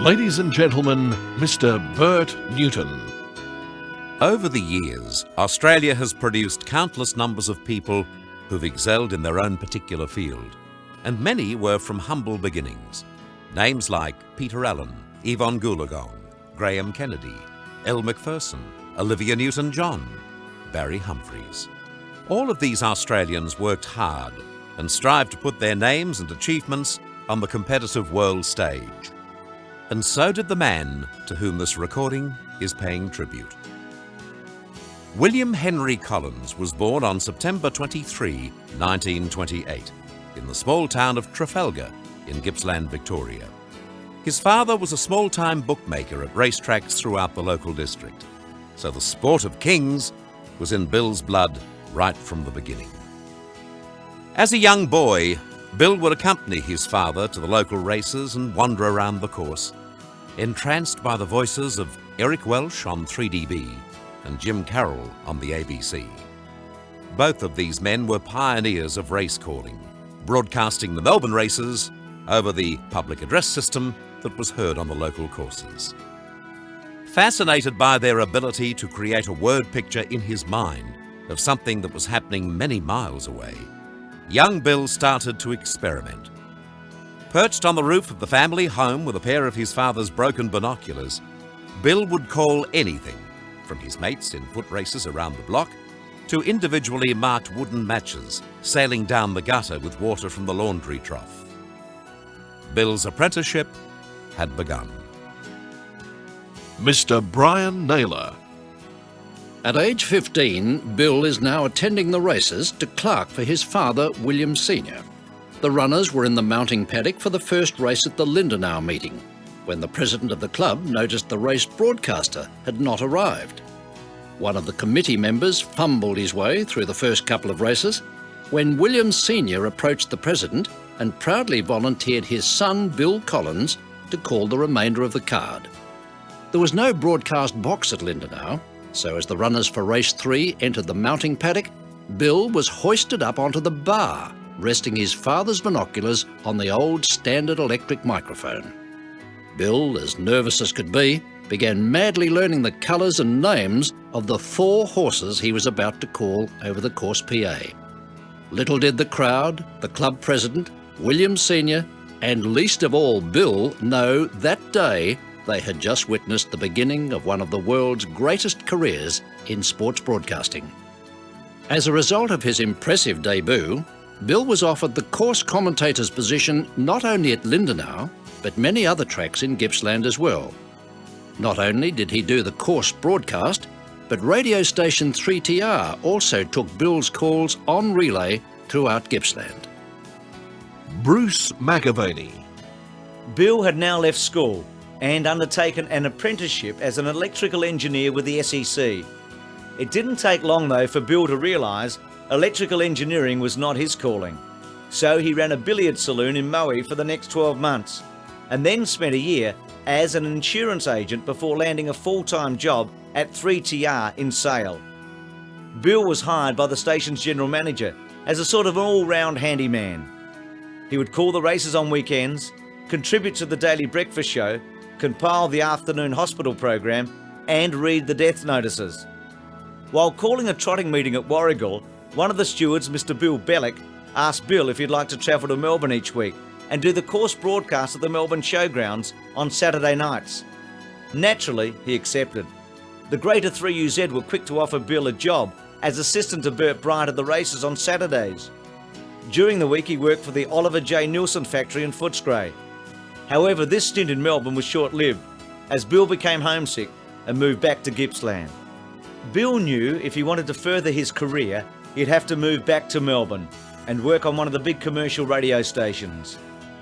Ladies and gentlemen, Mr. Bert Newton. Over the years, Australia has produced countless numbers of people who've excelled in their own particular field, and many were from humble beginnings. Names like Peter Allen, Yvonne Goolagong, Graham Kennedy, Elle Macpherson, Olivia Newton-John, Barry Humphries. All of these Australians worked hard and strived to put their names and achievements on the competitive world stage. And so did the man to whom this recording is paying tribute. William Henry Collins was born on September 23, 1928, in the small town of Trafalgar in Gippsland, Victoria. His father was a small-time bookmaker at racetracks throughout the local district, so the sport of kings was in Bill's blood right from the beginning. As a young boy, Bill would accompany his father to the local races and wander around the course, entranced by the voices of Eric Welsh on 3DB and Jim Carroll on the ABC. Both of these men were pioneers of race calling, broadcasting the Melbourne races over the public address system that was heard on the local courses. Fascinated by their ability to create a word picture in his mind of something that was happening many miles away, young Bill started to experiment. Perched on the roof of the family home with a pair of his father's broken binoculars, Bill would call anything, from his mates in foot races around the block to individually marked wooden matches sailing down the gutter with water from the laundry trough. Bill's apprenticeship had begun. Mr. Brian Naylor. At age 15, Bill is now attending the races to clerk for his father, William Sr. The runners were in the mounting paddock for the first race at the Lindenau meeting, when the president of the club noticed the race broadcaster had not arrived. One of the committee members fumbled his way through the first couple of races when William Sr. approached the president and proudly volunteered his son, Bill Collins, to call the remainder of the card. There was no broadcast box at Lindenau, so as the runners for race 3 entered the mounting paddock, Bill was hoisted up onto the bar, resting his father's binoculars on the old standard electric microphone. Bill, as nervous as could be, began madly learning the colours and names of the 4 horses he was about to call over the course PA. Little did the crowd, the club president, William Sr., and least of all Bill know that day they had just witnessed the beginning of one of the world's greatest careers in sports broadcasting. As a result of his impressive debut, Bill was offered the course commentator's position not only at Lindenau, but many other tracks in Gippsland as well. Not only did he do the course broadcast, but radio station 3TR also took Bill's calls on relay throughout Gippsland. Bruce McAvaney. Bill had now left school and undertaken an apprenticeship as an electrical engineer with the SEC. It didn't take long though for Bill to realise electrical engineering was not his calling. So he ran a billiard saloon in Maui for the next 12 months and then spent a year as an insurance agent before landing a full-time job at 3TR in Sale. Bill was hired by the station's general manager as a sort of all-round handyman. He would call the races on weekends, contribute to the daily breakfast show, compile the afternoon hospital program, and read the death notices. While calling a trotting meeting at Warragul, one of the stewards, Mr. Bill Bellick, asked Bill if he'd like to travel to Melbourne each week and do the course broadcast at the Melbourne Showgrounds on Saturday nights. Naturally, he accepted. The Greater 3UZ were quick to offer Bill a job as assistant to Bert Bryant at the races on Saturdays. During the week he worked for the Oliver J. Nielsen factory in Footscray. However, this stint in Melbourne was short-lived as Bill became homesick and moved back to Gippsland. Bill knew if he wanted to further his career, he'd have to move back to Melbourne and work on one of the big commercial radio stations.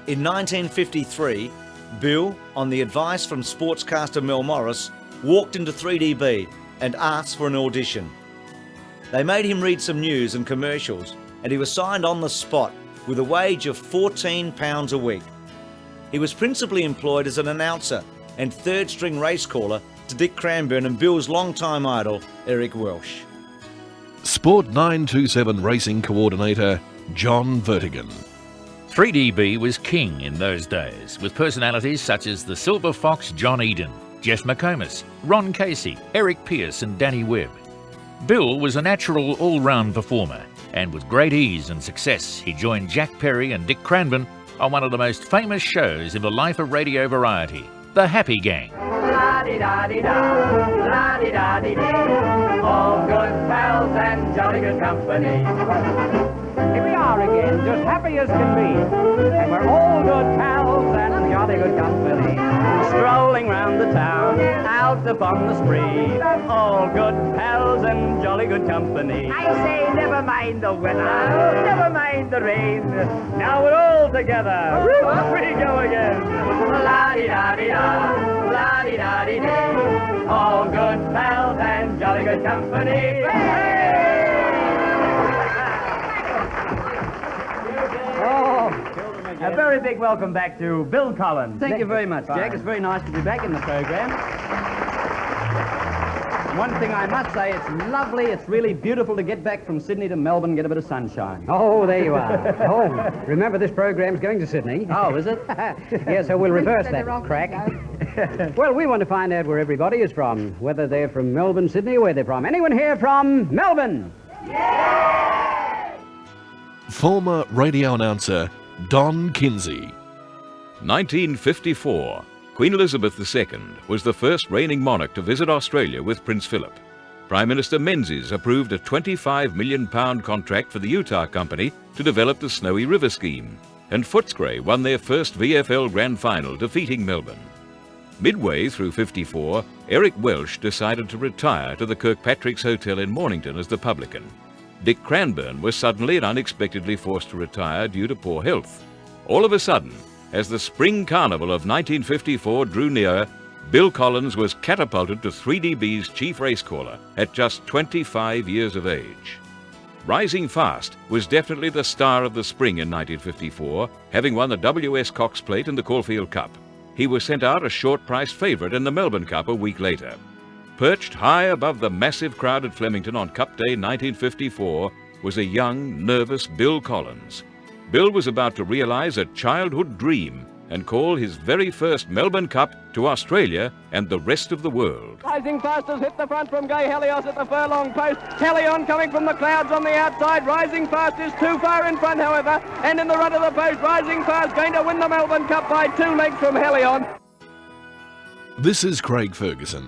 In 1953, Bill, on the advice from sportscaster Mel Morris, walked into 3DB and asked for an audition. They made him read some news and commercials, and he was signed on the spot with a wage of £14 a week. He was principally employed as an announcer and third-string race caller to Dick Cranbourne and Bill's longtime idol, Eric Welsh. Sport 927 Racing Coordinator, John Vertigan. 3DB was king in those days, with personalities such as the Silver Fox John Eden, Jeff McComas, Ron Casey, Eric Pearce and Danny Webb. Bill was a natural all-round performer, and with great ease and success he joined Jack Perry and Dick Cranbourne on one of the most famous shows in the life of radio variety, The Happy Gang. La-di-da-di-da, la-di-da-di-dee, all good pals and jolly good company. Here we are again, just happy as can be, and we're all good pals and jolly good company. Strolling round the town, out upon the spree, all good pals and jolly good company. I say, never mind the weather, never mind the rain, now we're all together, off we go again. La-di-da-di-da, la-di-da-di-dee, all good pals and jolly good company. A very big welcome back to Bill Collins. Thank you very much, Jack. It's very nice to be back in the program. One thing I must say, it's lovely, it's really beautiful to get back from Sydney to Melbourne and get a bit of sunshine. Oh, there you are. Oh, remember this program's going to Sydney. Oh, is it? Yeah, so we'll reverse that crack. Well, we want to find out where everybody is from, whether they're from Melbourne, Sydney, or where they're from. Anyone here from Melbourne? Former radio announcer Don Kinsey. 1954. Queen Elizabeth II was the first reigning monarch to visit Australia with Prince Philip. Prime Minister Menzies approved a £25 million contract for the Utah Company to develop the Snowy River scheme, and Footscray won their first VFL Grand Final, defeating Melbourne. Midway through 54, Eric Welsh decided to retire to the Kirkpatrick's Hotel in Mornington as the publican. Dick Cranbourne was suddenly and unexpectedly forced to retire due to poor health. All of a sudden, as the Spring Carnival of 1954 drew near, Bill Collins was catapulted to 3DB's chief racecaller at just 25 years of age. Rising Fast was definitely the star of the spring in 1954, having won the WS Cox Plate and the Caulfield Cup. He was sent out a short-priced favourite in the Melbourne Cup a week later. Perched high above the massive crowd at Flemington on Cup Day 1954 was a young, nervous Bill Collins. Bill was about to realise a childhood dream and call his very first Melbourne Cup to Australia and the rest of the world. Rising Fast has hit the front from Gay Helios at the furlong post. Helion coming from the clouds on the outside. Rising Fast is too far in front, however, and in the run of the post, Rising Fast going to win the Melbourne Cup by 2 lengths from Helion. This is Craig Ferguson.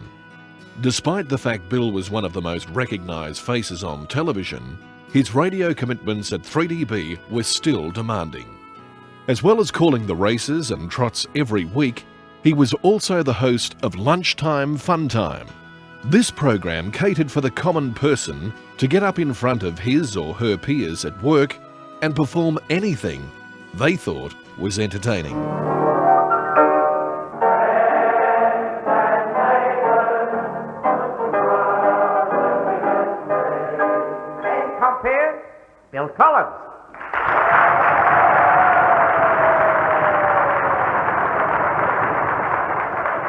Despite the fact Bill was one of the most recognised faces on television, his radio commitments at 3DB were still demanding. As well as calling the races and trots every week, he was also the host of Lunchtime Fun Time. This program catered for the common person to get up in front of his or her peers at work and perform anything they thought was entertaining. Bill Collins.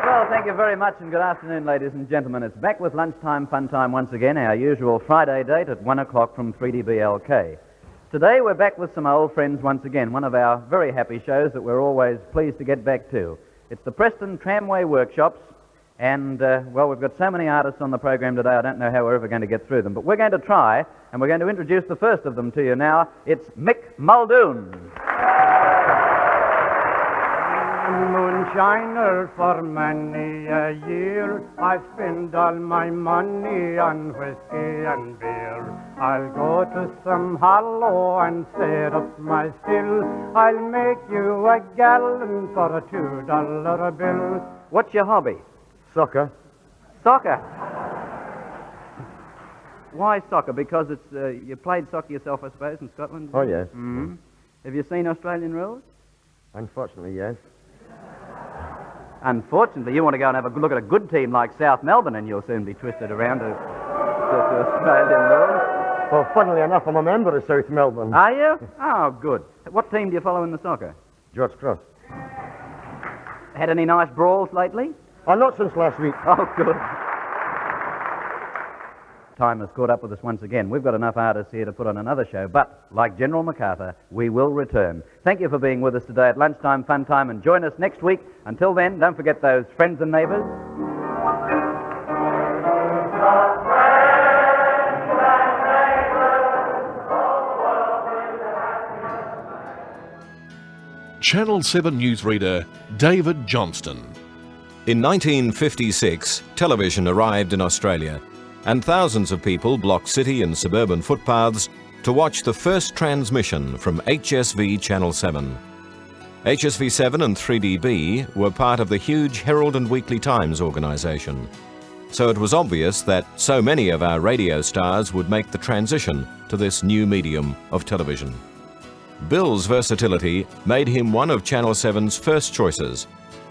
Well, thank you very much, and good afternoon, ladies and gentlemen. It's back with Lunchtime Fun Time once again, our usual Friday date at 1 o'clock from 3DBLK. Today we're back with some old friends once again, one of our very happy shows that we're always pleased to get back to. It's the Preston Tramway Workshops, and, well, we've got so many artists on the program today, I don't know how we're ever going to get through them, but we're going to try, and we're going to introduce the first of them to you now. It's Mick Muldoon. Moonshiner for many a year, I spend all my money on whiskey and beer. I'll go to some hollow and set up my still. I'll make you a gallon for a $2 bill. What's your hobby? Soccer. Soccer. Why soccer? Because it's you played soccer yourself, I suppose, in Scotland? Oh, yes. Mm-hmm. Have you seen Australian rules? Unfortunately, yes. Unfortunately, you want to go and have a look at a good team like South Melbourne and you'll soon be twisted around to Australian rules. Well, funnily enough, I'm a member of South Melbourne. Are you? Oh, good. What team do you follow in the soccer? George Cross. Had any nice brawls lately? Oh, not since last week. Oh, good. time has caught up with us once again. We've got enough artists here to put on another show, but like General MacArthur, we will return. Thank you for being with us today at Lunchtime Fun Time, and join us next week. Until then, don't forget those friends and neighbours. Channel 7 newsreader David Johnston. In 1956, television arrived in Australia, and thousands of people blocked city and suburban footpaths to watch the first transmission from HSV Channel 7. HSV 7 and 3DB were part of the huge Herald and Weekly Times organisation, so it was obvious that so many of our radio stars would make the transition to this new medium of television. Bill's versatility made him one of Channel 7's first choices.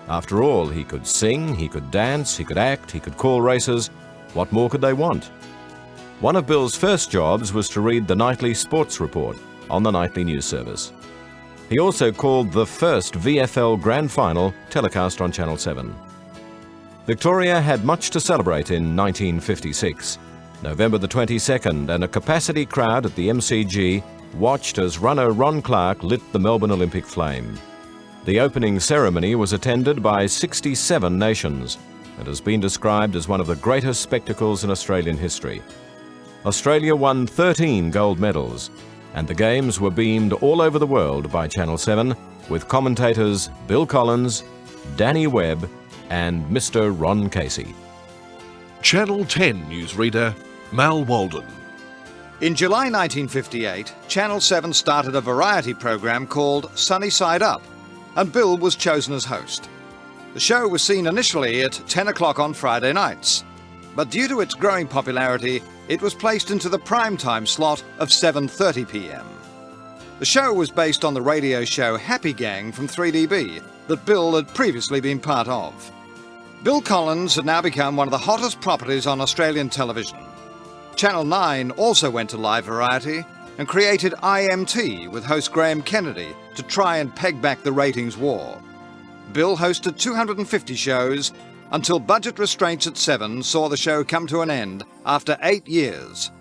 After all, he could sing, he could dance, he could act, he could call races. What more could they want? One of Bill's first jobs was to read the nightly sports report on the nightly news service. He also called the first VFL Grand Final telecast on Channel 7. Victoria had much to celebrate in 1956. November the 22nd, and a capacity crowd at the MCG watched as runner Ron Clark lit the Melbourne Olympic flame. The opening ceremony was attended by 67 nations and has been described as one of the greatest spectacles in Australian history. Australia won 13 gold medals, and the games were beamed all over the world by Channel 7 with commentators Bill Collins, Danny Webb and Mr. Ron Casey. Channel 10 newsreader Mal Walden. In July 1958, Channel 7 started a variety program called Sunnyside Up, and Bill was chosen as host. The show was seen initially at 10 o'clock on Friday nights, but due to its growing popularity, it was placed into the primetime slot of 7:30 p.m. The show was based on the radio show Happy Gang from 3DB that Bill had previously been part of. Bill Collins had now become one of the hottest properties on Australian television. Channel 9 also went to live variety and created IMT with host Graham Kennedy to try and peg back the ratings war. Bill hosted 250 shows until budget restraints at 7 saw the show come to an end after 8 years.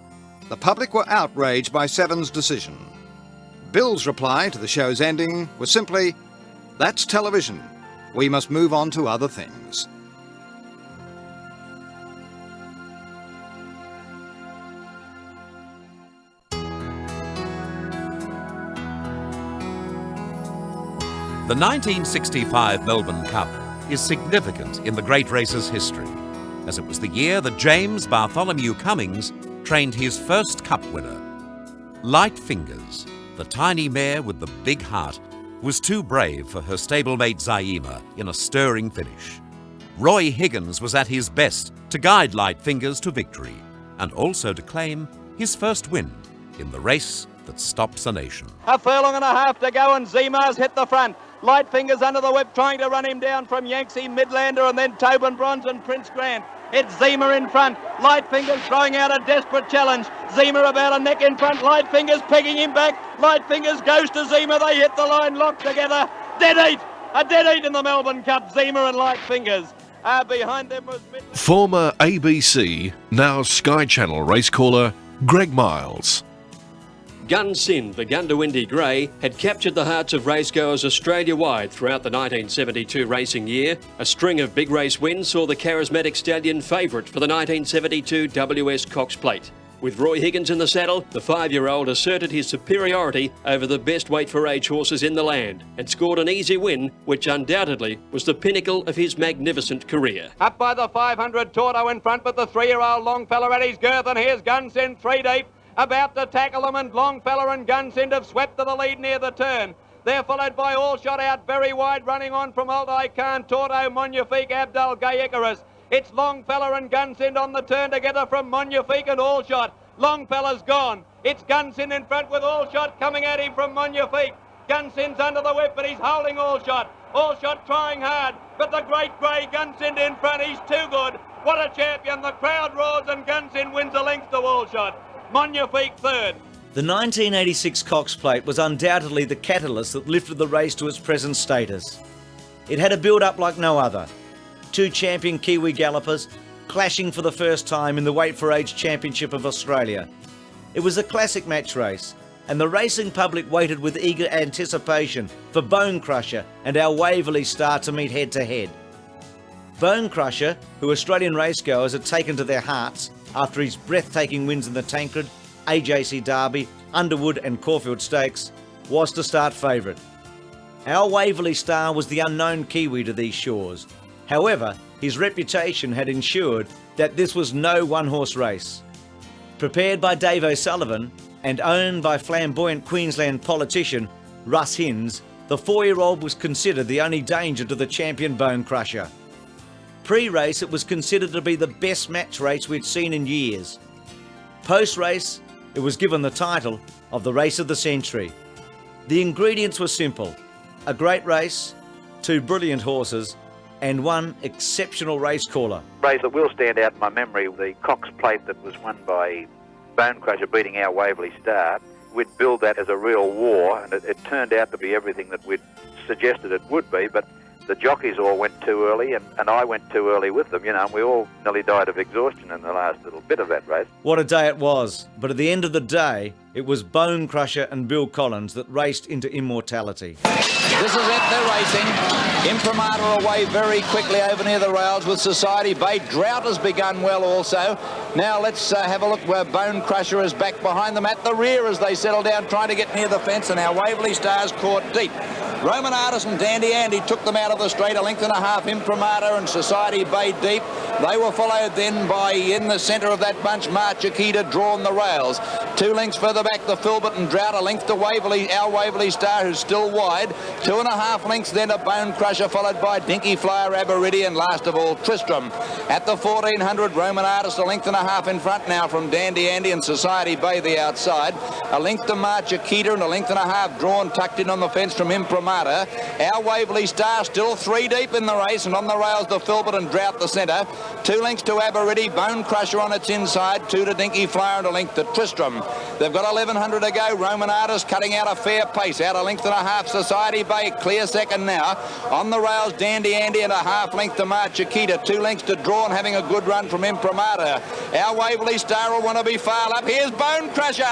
The public were outraged by 7's decision. Bill's reply to the show's ending was simply, "That's television. We must move on to other things." The 1965 Melbourne Cup is significant in the great race's history, as it was the year that James Bartholomew Cummings trained his first Cup winner. Light Fingers, the tiny mare with the big heart, was too brave for her stablemate Zaima in a stirring finish. Roy Higgins was at his best to guide Light Fingers to victory, and also to claim his first win in the race that stops a nation. A furlong and a half to go, and Zima's hit the front. Light Fingers under the whip, trying to run him down from Yangtze, Midlander, and then Tobin Bronze and Prince Grant. It's Zima in front. Light Fingers throwing out a desperate challenge. Zima about a neck in front. Light Fingers pegging him back. Light Fingers goes to Zima. They hit the line, locked together. Dead heat. A dead heat in the Melbourne Cup. Zima and Light Fingers. Behind them was Midlander. Former ABC, now Sky Channel racecaller Greg Miles. Gun Sin, the Gundawindi Grey, had captured the hearts of racegoers Australia-wide throughout the 1972 racing year. A string of big race wins saw the charismatic stallion favourite for the 1972 WS Cox Plate. With Roy Higgins in the saddle, the 5-year-old asserted his superiority over the best weight-for-age horses in the land and scored an easy win, which undoubtedly was the pinnacle of his magnificent career. Up by the 500, Torto in front, but the 3-year-old Longfellow at his girth, and here's Gun Sin 3 deep. About to tackle them, and Longfellow and Gunsind have swept to the lead near the turn. They're followed by All Shot out very wide, running on from Altai Khan, Torto, Monyafique, Abdul, Gay Icarus. It's Longfellow and Gunsind on the turn together from Monyafique and All Shot. Longfellow's gone. It's Gunsind in front with All Shot coming at him from Monyafique. Gunsind's under the whip, but he's holding All Shot. All Shot trying hard, but the great grey Gunsind in front. He's too good. What a champion. The crowd roars and Gunsind wins a length to All Shot. Monyafique third. The 1986 Cox Plate was undoubtedly the catalyst that lifted the race to its present status. It had a build-up like no other. 2 champion Kiwi gallopers, clashing for the first time in the Weight for Age Championship of Australia. It was a classic match race, and the racing public waited with eager anticipation for Bone Crusher and our Waverley Star to meet head-to-head. Bone Crusher, who Australian racegoers had taken to their hearts after his breathtaking wins in the Tancred, AJC Derby, Underwood and Caulfield Stakes, was to start favourite. Our Waverley Star was the unknown Kiwi to these shores. However, his reputation had ensured that this was no one-horse race. Prepared by Dave O'Sullivan and owned by flamboyant Queensland politician Russ Hinds, the 4-year-old was considered the only danger to the champion Bone Crusher. Pre-race, it was considered to be the best match race we'd seen in years. Post-race, it was given the title of the race of the century. The ingredients were simple: a great race, 2 brilliant horses, and 1 exceptional race caller. Race that will stand out in my memory, the Cox Plate that was won by Bone Crusher beating our Waverley Star. We'd billed that as a real war, and it turned out to be everything that we'd suggested it would be, but the jockeys all went too early, and I went too early with them, and we all nearly died of exhaustion in the last little bit of that race. What a day it was, but at the end of the day, it was Bone Crusher and Bill Collins that raced into immortality. This is it, they're racing. Imprimatur away very quickly over near the rails with Society Bay. Drought has begun well also. Now let's have a look where Bone Crusher is back behind them at the rear as they settle down trying to get near the fence, and our Waverley Stars caught deep. Roman Artist and Dandy Andy took them out of the straight, 1.5 lengths. Imprimatur and Society Bay deep. They were followed then by, in the centre of that bunch, March Akita drawn the rails. 2 lengths further back, the Filbert and Drought, 1 length to Waverley, our Waverley Star, who's still wide. 2.5 lengths then a Bone Crusher, followed by Dinky Flyer, Aberidi, and last of all, Tristram. At the 1400, Roman Artist, 1.5 lengths in front now from Dandy Andy and Society Bay the outside. 1 length to March Akita and 1.5 lengths drawn, tucked in on the fence from Imprimatur. Our Waverley Star still 3 deep in the race, and on the rails the Filbert and Drought the centre. 2 lengths to Aberidi, Bone Crusher on its inside, 2 to Dinky Flyer and 1 length to Tristram. They've got 1100 to go. Roman Artist cutting out a fair pace, out 1.5 lengths. Society Bay clear second now. On the rails, Dandy Andy and 1/2 length to March Akita, 2 lengths to Drawn, having a good run from Imprimatur. Our Waverley Star will want to be far up. Here's Bone Crusher.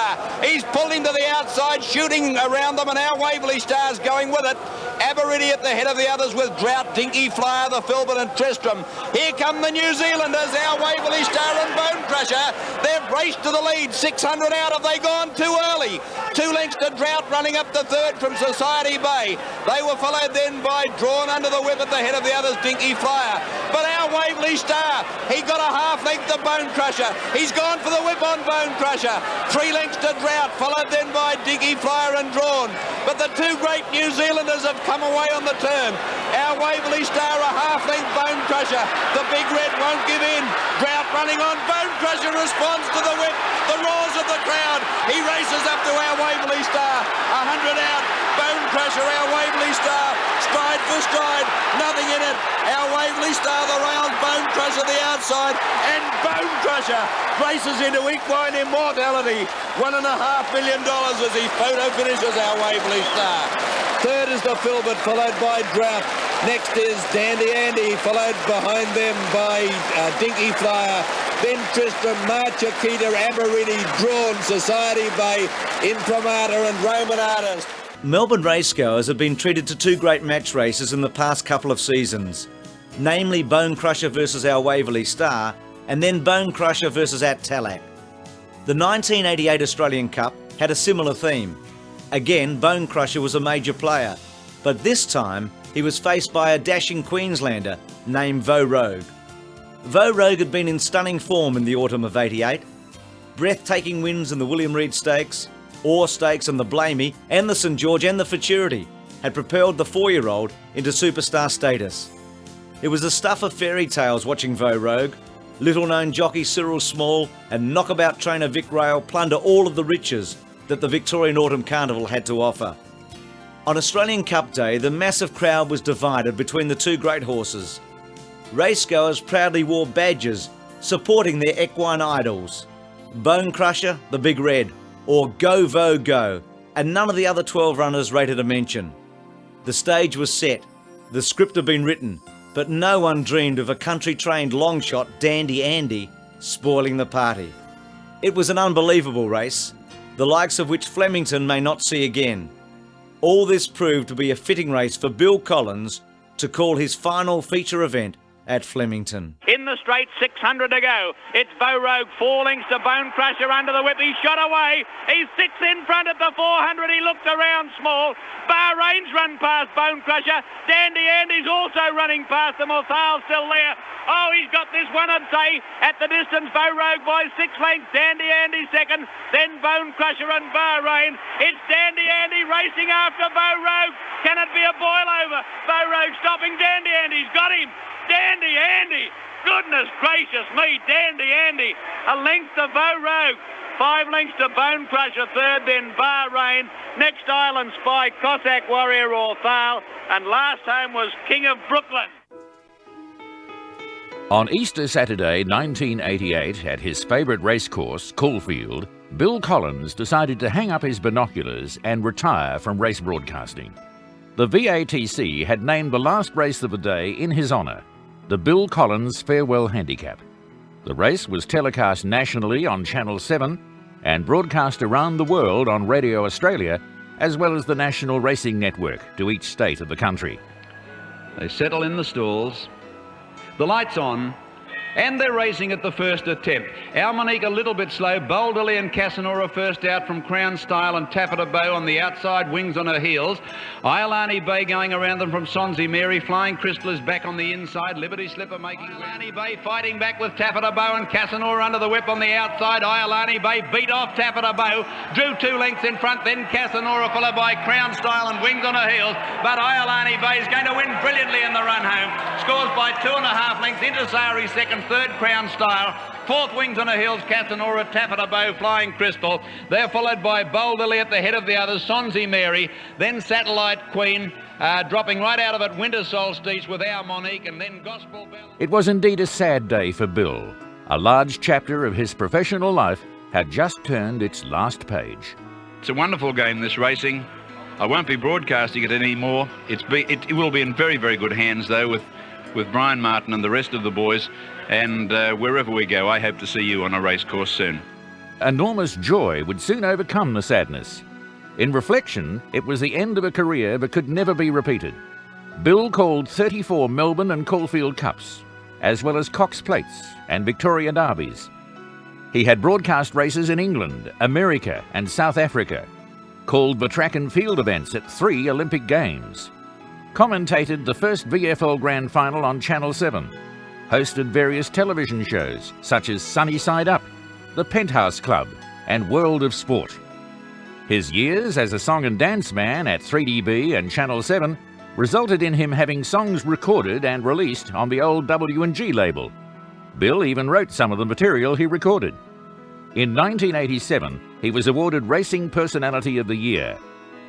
He's pulled him to the outside, shooting around them, and our Waverley Star's going with it. Aberidi at the head of the others with Drought, Dinky Flyer, the Filbert and Tristram. Here come the New Zealanders, our Waverley Star and Bone Crusher. They've raced to the lead, 600 out. Have they gone too early? 2 lengths to Drought, running up the third from Society Bay. They were followed then by Drawn under the whip at the head of the others, Dinky Flyer. But our Waverley Star, he got 1/2 length to Bone Crusher. He's gone for the whip on Bone Crusher. 3 lengths to Drought, followed then by Dinky Flyer and Drawn. But the 2 great New Zealanders have come away on the turn. Our Waverley Star, 1/2 length Bone Crusher. The big red won't give in. Drought running on. Bone Crusher responds to the whip. The roars of the crowd. He races up to our Waverley Star. 100 out. Bone Crusher, our Waverley Star. Stride for stride. Nothing in it. Our Waverley Star, the rails. Bone Crusher, the outside. And Bone Crusher races into equine immortality. $1.5 million as he photo finishes our Waverley Star. Third is the Filbert, followed by Drought. Next is Dandy Andy, followed behind them by Dinky Flyer. Then Tristram, March Akita, Aberidi, Drawn, Society Bay, Imprimatur and Roman Artist. Melbourne racegoers have been treated to 2 great match races in the past couple of seasons, namely Bone Crusher versus our Waverley Star, and then Bone Crusher versus At Tallack. The 1988 Australian Cup had a similar theme. Again, Bone Crusher was a major player, but this time he was faced by a dashing Queenslander named Vo Rogue. Vo Rogue had been in stunning form in the autumn of '88. Breathtaking wins in the William Reid Stakes, Orr Stakes and the Blamey, and the St George and the Futurity had propelled the 4-year-old into superstar status. It was the stuff of fairy tales watching Vo Rogue, little-known jockey Cyril Small and knockabout trainer Vic Rail plunder all of the riches that the Victorian Autumn Carnival had to offer. On Australian Cup Day, the massive crowd was divided between the 2 great horses. Racegoers proudly wore badges supporting their equine idols. Bone Crusher, the Big Red, or Go Vo Go, and none of the other 12 runners rated a mention. The stage was set, the script had been written, but no one dreamed of a country-trained long shot, Dandy Andy, spoiling the party. It was an unbelievable race, the likes of which Flemington may not see again. All this proved to be a fitting race for Bill Collins to call his final feature event at Flemington. In the straight, 600 to go. It's Beau Rogue, 4 lengths to Bone Crusher under the whip. He's shot away. He's 6 in front at the 400. He looked around small. Bahrain's run past Bone Crusher. Dandy Andy's also running past them. Othale's still there. Oh, he's got this one, I'd say, at the distance. Beau Rogue by 6 lengths. Dandy Andy second. Then Bone Crusher and Bahrain. It's Dandy Andy racing after Beau Rogue. Can it be a boil over? Beau Rogue stopping. Dandy Andy's got him. Dandy Andy, goodness gracious me, Dandy Andy, a length to Beau Rogue, 5 lengths to Bone Crusher third, then Bahrain, next Island Spy, Cossack Warrior Othale, and last home was King of Brooklyn. On Easter Saturday 1988, at his favourite racecourse, Caulfield, Bill Collins decided to hang up his binoculars and retire from race broadcasting. The VATC had named the last race of the day in his honour, the Bill Collins Farewell Handicap. The race was telecast nationally on Channel 7 and broadcast around the world on Radio Australia, as well as the National Racing Network to each state of the country. They settle in the stalls, the lights on, and they're racing at the first attempt. Almonique a little bit slow, Boldily and Casanora first out from Crown Style and Taffeta Bow on the outside, Wings on her heels. Iolani Bay going around them from Sonsie Mary, Flying Crystal is back on the inside, Liberty Slipper making... Iolani Bay fighting back with Taffeta Bow and Casanora under the whip on the outside. Iolani Bay beat off Taffeta Bow, drew 2 lengths in front, then Casanora followed by Crown Style and Wings on her heels, but Iolani Bay is going to win brilliantly in the run home. Scores by 2.5 lengths, Intersari second, third Crown Style, fourth Wings on her heels, Casanora, Taffeta Bow, Flying Crystal. They're followed by Boldily at the head of the others, Sonsie Mary, then Satellite Queen, dropping right out of it, Winter Solstice with Our Monique, and then Gospel Bell. It was indeed a sad day for Bill. A large chapter of his professional life had just turned its last page. It's a wonderful game, this racing. I won't be broadcasting it anymore. It will be in very, very good hands, though, with Brian Martin and the rest of the boys. And wherever we go, I hope to see you on a racecourse soon. Enormous joy would soon overcome the sadness. In reflection, it was the end of a career that could never be repeated. Bill called 34 Melbourne and Caulfield Cups, as well as Cox Plates and Victoria Derbies. He had broadcast races in England, America and South Africa, called the track and field events at 3 Olympic Games, commentated the first VFL Grand Final on Channel 7, hosted various television shows such as Sunnyside Up, The Penthouse Club and World of Sport. His years as a song and dance man at 3DB and Channel 7 resulted in him having songs recorded and released on the old W&G label. Bill even wrote some of the material he recorded. In 1987, he was awarded Racing Personality of the Year,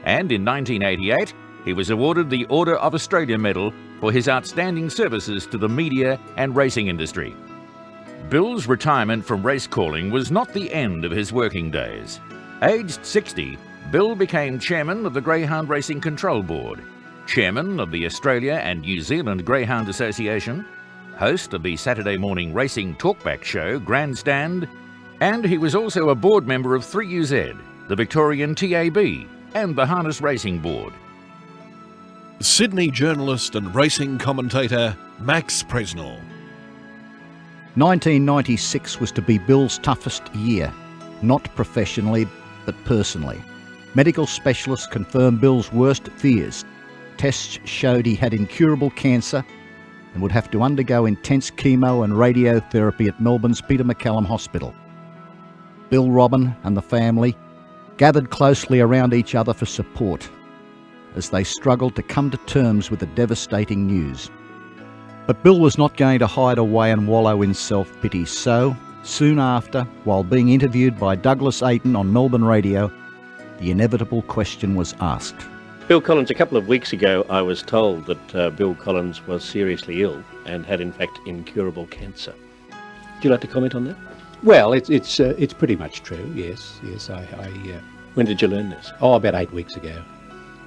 and in 1988, he was awarded the Order of Australia Medal for his outstanding services to the media and racing industry. Bill's retirement from race calling was not the end of his working days. Aged 60, Bill became chairman of the Greyhound Racing Control Board, chairman of the Australia and New Zealand Greyhound Association, host of the Saturday morning racing talkback show Grandstand, and he was also a board member of 3UZ, the Victorian TAB, and the Harness Racing Board. Sydney journalist and racing commentator Max Presnell. 1996 was to be Bill's toughest year, not professionally but personally. Medical specialists confirmed Bill's worst fears. Tests showed he had incurable cancer and would have to undergo intense chemo and radiotherapy at Melbourne's Peter MacCallum Hospital. Bill, Robin and the family gathered closely around each other for support as they struggled to come to terms with the devastating news. But Bill was not going to hide away and wallow in self-pity, so soon after, while being interviewed by Douglas Ayton on Melbourne radio, the inevitable question was asked. Bill Collins, a couple of weeks ago I was told that Bill Collins was seriously ill and had in fact incurable cancer. Would you like to comment on that? Well, it's pretty much true, yes. When did you learn this? Oh, about 8 weeks ago.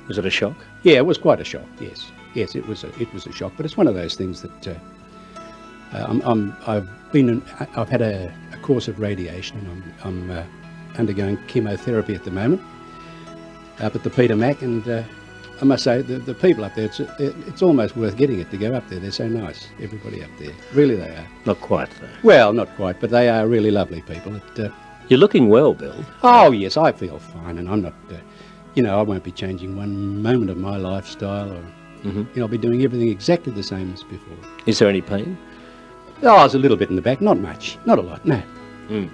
Was it a shock? Yeah, it was quite a shock, yes. yes, it was a shock. But it's one of those things that I've had a course of radiation, and I'm undergoing chemotherapy at the moment up at the Peter Mac, and I must say the people up there, it's almost worth getting it to go up there. They're so nice, everybody up there. Really they are. Not quite, though. Well, not quite, but they are really lovely people. You're looking well, Bill. Oh, yes, I feel fine, and I'm not, I won't be changing one moment of my lifestyle, or, I'll be doing everything exactly the same as before. Is there any pain? Oh, there's a little bit in the back, not much, not a lot, no. Mm.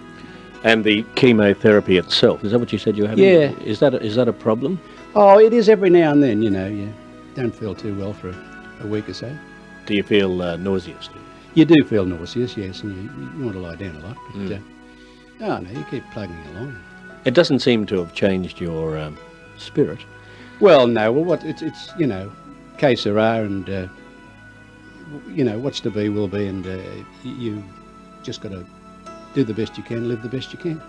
And the chemotherapy itself, is that what you said you were having? Yeah. Is that a problem? Oh, it is every now and then, you don't feel too well for a week or so. Do you feel nauseous? You do feel nauseous, yes, and you want to lie down a lot, but you keep plugging along. It doesn't seem to have changed your spirit. Well, no, it's que sera, and what's to be will be, and you just got to do the best you can, live the best you can.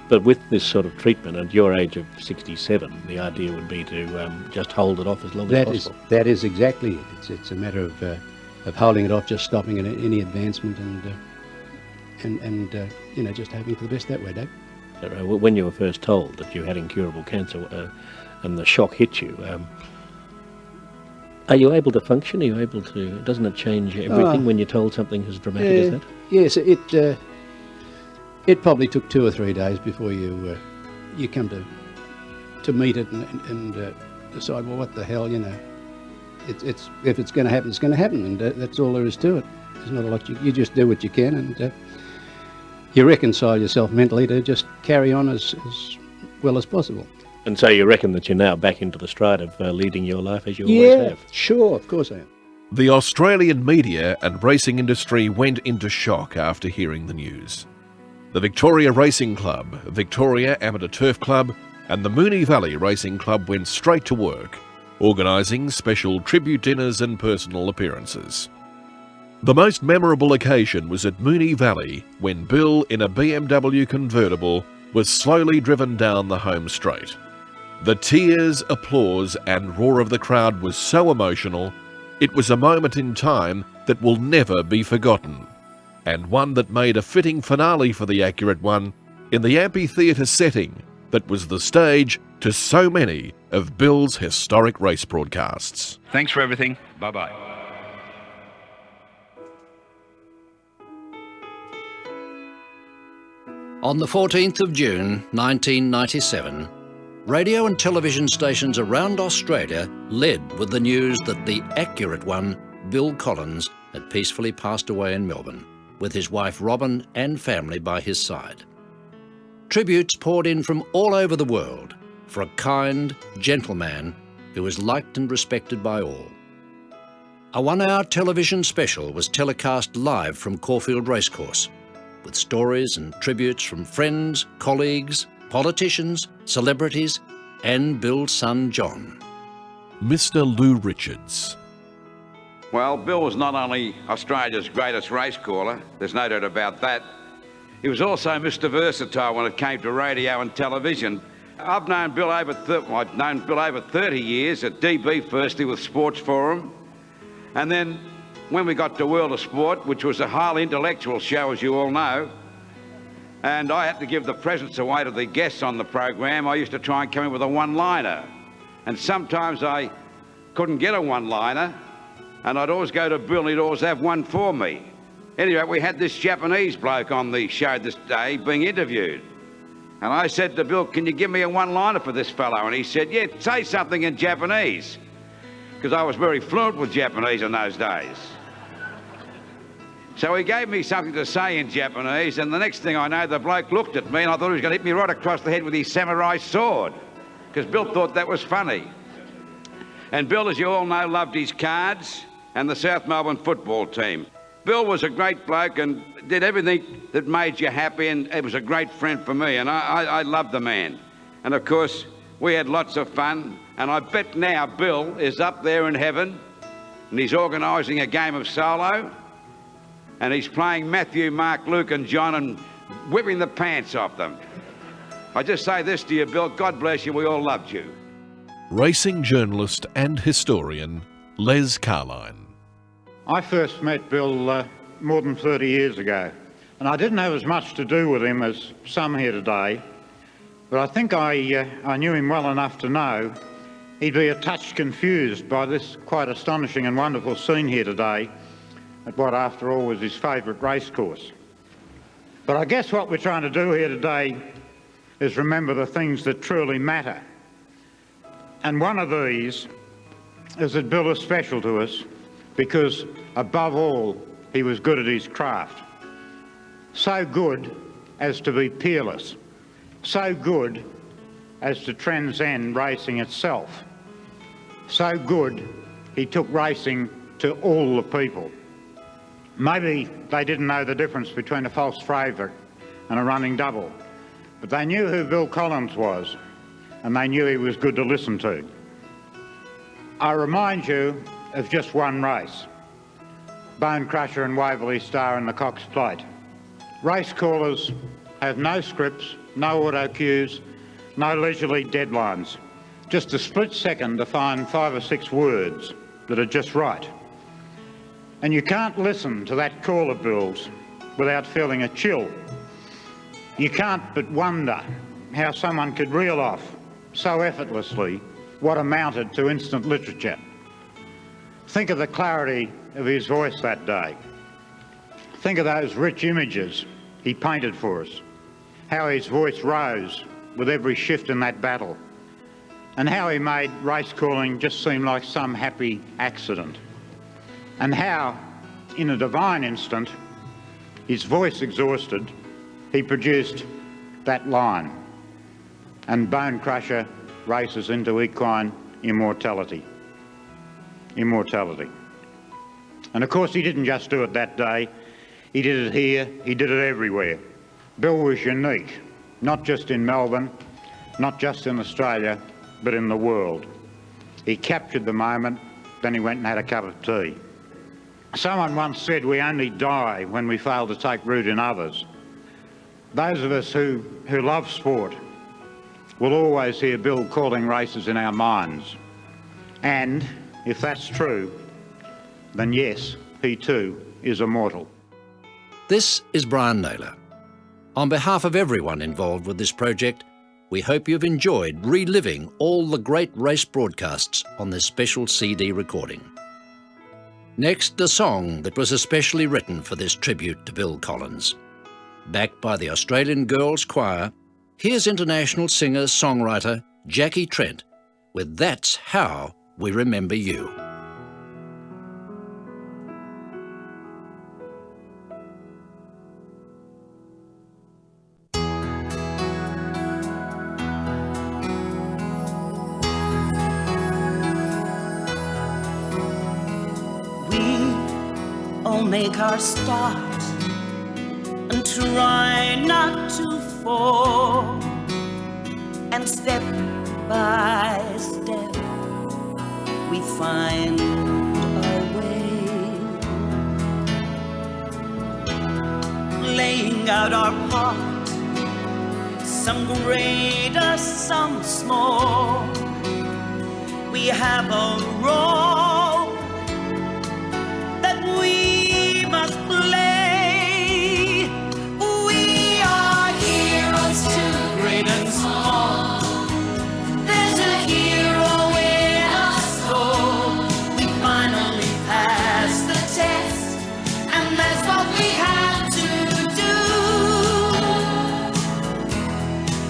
But with this sort of treatment, at your age of 67, the idea would be to just hold it off as long as possible. That is exactly it. It's a matter of holding it off, just stopping any advancement, and just hoping for the best that way, Dave. When you were first told that you had incurable cancer, and the shock hit you, are you able to function? Are you able to? Doesn't it change everything when you're told something as dramatic as that? Yes, it probably took 2 or 3 days before you come to meet it and decide, well, what the hell, It's if it's going to happen, it's going to happen, and that's all there is to it. There's not a lot. You just do what you can, and you reconcile yourself mentally to just carry on as well as possible. And so you reckon that you're now back into the stride of leading your life as you always have? Sure, of course I am. The Australian media and racing industry went into shock after hearing the news. The Victoria Racing Club, Victoria Amateur Turf Club, and the Moonee Valley Racing Club went straight to work, organising special tribute dinners and personal appearances. The most memorable occasion was at Moonee Valley when Bill, in a BMW convertible, was slowly driven down the home straight. The tears, applause and roar of the crowd was so emotional, it was a moment in time that will never be forgotten, and one that made a fitting finale for the Accurate One in the amphitheatre setting that was the stage to so many of Bill's historic race broadcasts. Thanks for everything. Bye-bye. On the 14th of June 1997, radio and television stations around Australia led with the news that the Accurate One, Bill Collins, had peacefully passed away in Melbourne, with his wife Robin and family by his side. Tributes poured in from all over the world for a kind, gentle man who was liked and respected by all. A 1-hour television special was telecast live from Caulfield Racecourse, with stories and tributes from friends, colleagues, politicians, celebrities, and Bill's son John. Mr. Lou Richards. Well, Bill was not only Australia's greatest race caller, there's no doubt about that. He was also Mr. Versatile when it came to radio and television. I've known Bill over 30 years at DB, firstly with Sports Forum, and then when we got to World of Sport, which was a highly intellectual show, as you all know, and I had to give the presents away to the guests on the program, I used to try and come in with a one-liner. And sometimes I couldn't get a one-liner, and I'd always go to Bill and he'd always have one for me. Anyway, we had this Japanese bloke on the show this day being interviewed. And I said to Bill, can you give me a one-liner for this fellow? And he said, yeah, say something in Japanese. Because I was very fluent with Japanese in those days. So he gave me something to say in Japanese, and the next thing I know, the bloke looked at me and I thought he was going to hit me right across the head with his samurai sword, because Bill thought that was funny. And Bill, as you all know, loved his cards and the South Melbourne football team. Bill was a great bloke and did everything that made you happy, and he was a great friend for me, and I loved the man. And of course, we had lots of fun, and I bet now Bill is up there in heaven and he's organising a game of solo, and he's playing Matthew, Mark, Luke and John and whipping the pants off them. I just say this to you, Bill, God bless you, we all loved you. Racing journalist and historian Les Carline. I first met Bill more than 30 years ago, and I didn't have as much to do with him as some here today, but I think I knew him well enough to know he'd be a touch confused by this quite astonishing and wonderful scene here today at what, after all, was his favourite racecourse. But I guess what we're trying to do here today is remember the things that truly matter. And one of these is that Bill is special to us because, above all, he was good at his craft. So good as to be peerless. So good as to transcend racing itself. So good he took racing to all the people. Maybe they didn't know the difference between a false favourite and a running double, but they knew who Bill Collins was, and they knew he was good to listen to. I remind you of just one race, Bone Crusher and Waverley Star in the Cox Plate. Race callers have no scripts, no auto cues, no leisurely deadlines. Just a split second to find 5 or 6 words that are just right. And you can't listen to that call of Bill's without feeling a chill. You can't but wonder how someone could reel off so effortlessly what amounted to instant literature. Think of the clarity of his voice that day. Think of those rich images he painted for us, how his voice rose with every shift in that battle, and how he made race calling just seem like some happy accident, and how, in a divine instant, his voice exhausted, he produced that line, and Bone Crusher races into equine immortality. Immortality. And of course he didn't just do it that day, he did it here, he did it everywhere. Bill was unique, not just in Melbourne, not just in Australia, but in the world. He captured the moment, then he went and had a cup of tea. Someone once said we only die when we fail to take root in others. Those of us who love sport will always hear Bill calling races in our minds. And if that's true, then yes, he too is immortal. This is Brian Naylor. On behalf of everyone involved with this project, we hope you've enjoyed reliving all the great race broadcasts on this special CD recording. Next, a song that was especially written for this tribute to Bill Collins. Backed by the Australian Girls Choir, here's international singer-songwriter Jackie Trent with That's How We Remember You. Make our start and try not to fall, and step by step we find our way, laying out our part, some greater, some small. We have a role that we must play. We are heroes too great and small. There's a hero in us all. We finally passed the test, and that's what we have to do.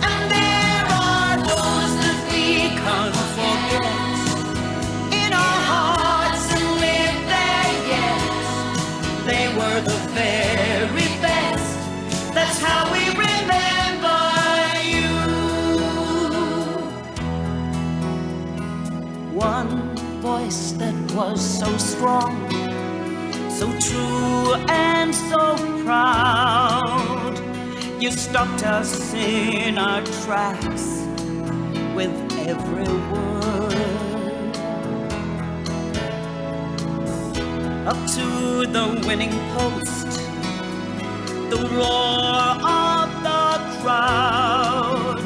And there are those that we can't forget in our hearts and live there yet. They were the very best. That's how we remember you. One voice that was so strong, so true and so proud. You stopped us in our tracks with every word. Up to the winning post, the roar of the crowd,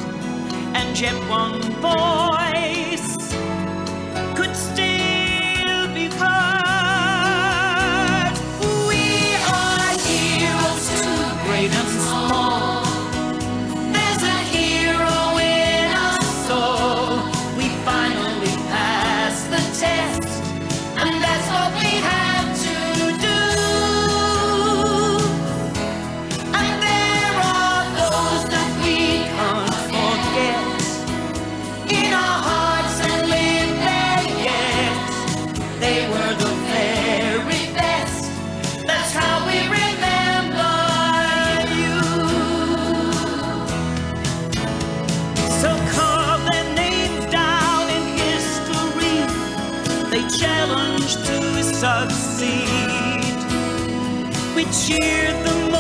and yet one voice could still be found. challenge to succeed. We cheered the